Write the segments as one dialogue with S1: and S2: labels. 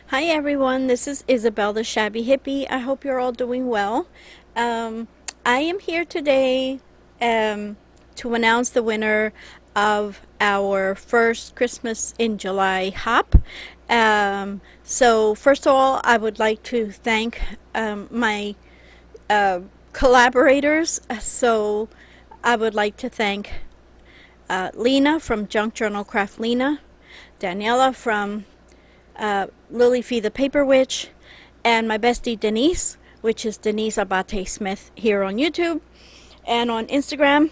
S1: Hi everyone, this is Isabel the Shabby Hippie. I hope you're all doing well. Um, I am here today to announce the winner of our first Christmas in July hop. So first of all, I would like to thank my collaborators. So I would like to thank Lena from Junk Journal Craft Lena, Daniela from Lily Fee the Paper Witch, and my bestie Denise, which is Denise Abate Smith here on YouTube and on Instagram.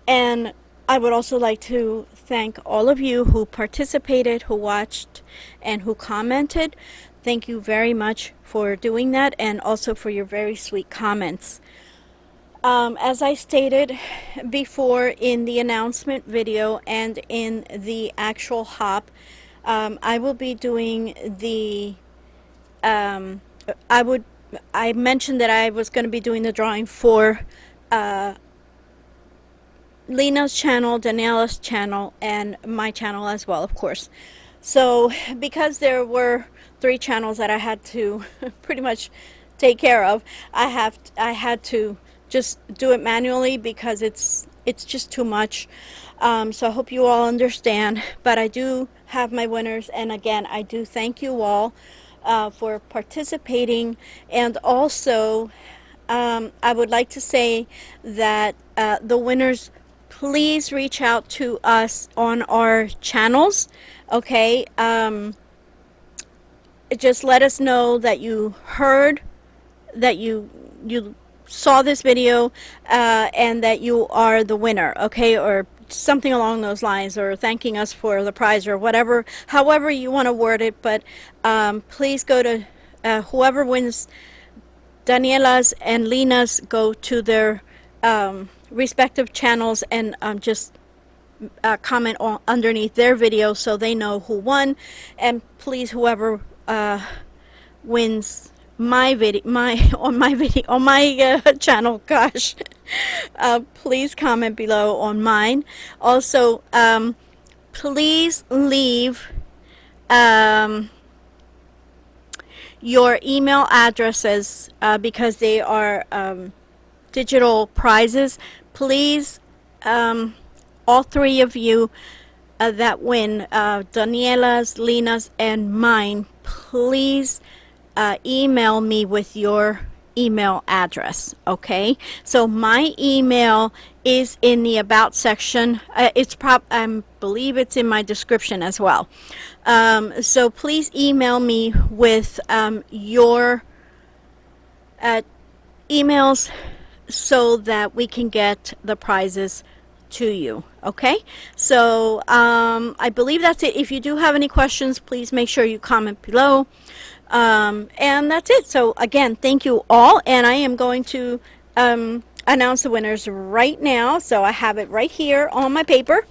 S1: And I would also like to thank all of you who participated, who watched, and who commented. Thank you very much for doing that and also for your very sweet comments. As I stated before in the announcement video and in the actual hop, I will be doing the I mentioned that I was going to be doing the drawing for Lena's channel, Daniela's channel, and my channel as well, of course. So because there were 3 channels that I had to pretty much take care of, I had to just do it manually because it's just too much. So I hope you all understand, but I do have my winners, and again, I do thank you all for participating. And also I would like to say that the winners, please reach out to us on our channels, okay? Just let us know that you heard, that you saw this video, and that you are the winner, okay? Or something along those lines, or thanking us for the prize, or whatever, however you want to word it. But please go to whoever wins Daniela's and Lena's, go to their respective channels and just comment underneath their video so they know who won. And please, whoever wins my video, on my channel, gosh, please comment below on mine. Also, please leave your email addresses because they are digital prizes. Please, all 3 of you that win, Daniela's, Lena's, and mine, please email me with your email address, okay? So my email is in the about section. I believe it's in my description as well. So please email me with your emails so that we can get the prizes to you, okay? So I believe that's it. If you do have any questions, please make sure you comment below. And that's it. So again, thank you all, and I am going to announce the winners right now. So I have it right here on my paper.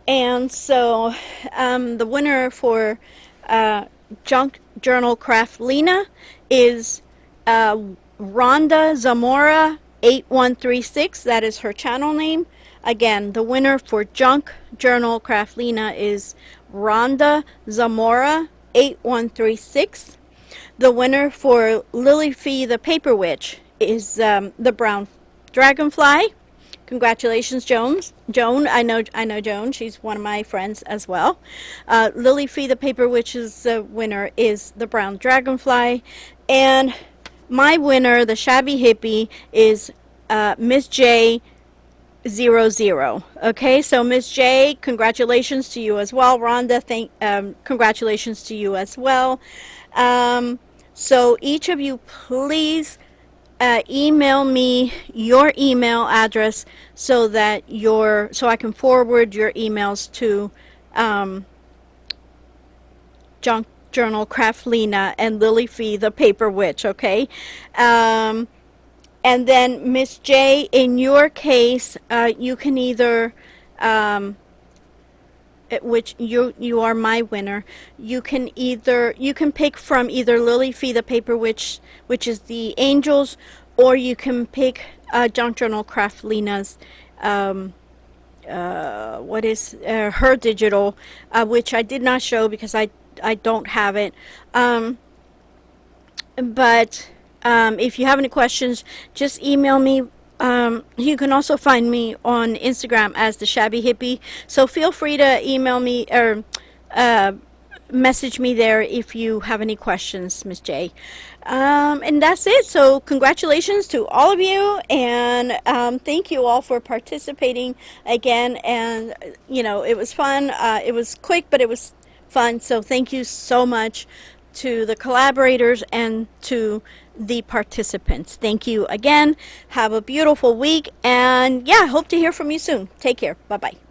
S1: And so the winner for Junk Journal Craft Lena is Rhonda Zamora 8136. That is her channel name. Again, the winner for Junk Journal Craft Lena is Rhonda Zamora 8136. The winner for Lily Fee the Paper Witch is the Brown Dragonfly. Congratulations, Joan. I know Joan. She's one of my friends as well. Lily Fee the Paper Witch's winner is the Brown Dragonfly. And my winner, the Shabby Hippie, is Miss J 00. Okay, so Miss J, congratulations to you as well. Rhonda, congratulations to you as well. So each of you, please email me your email address so that so I can forward your emails to Junk Journal Craft Lena and Lily Fee the Paper Witch, okay? And then Miss J, in your case, you can either which you are my winner. You can pick from either Lily Fee the Paper Witch, which is the angels, or you can pick Junk Journal Craft Lena's what is her digital, which I did not show because I I don't have it. But if you have any questions, just email me. You can also find me on Instagram as the Shabby Hippie. So feel free to email me or message me there if you have any questions, Miss J. And that's it. So congratulations to all of you, and thank you all for participating again. And it was fun. It was quick, but it was fun. So thank you so much to the collaborators and to the participants. Thank you again. Have a beautiful week, and yeah, hope to hear from you soon. Take care. Bye bye.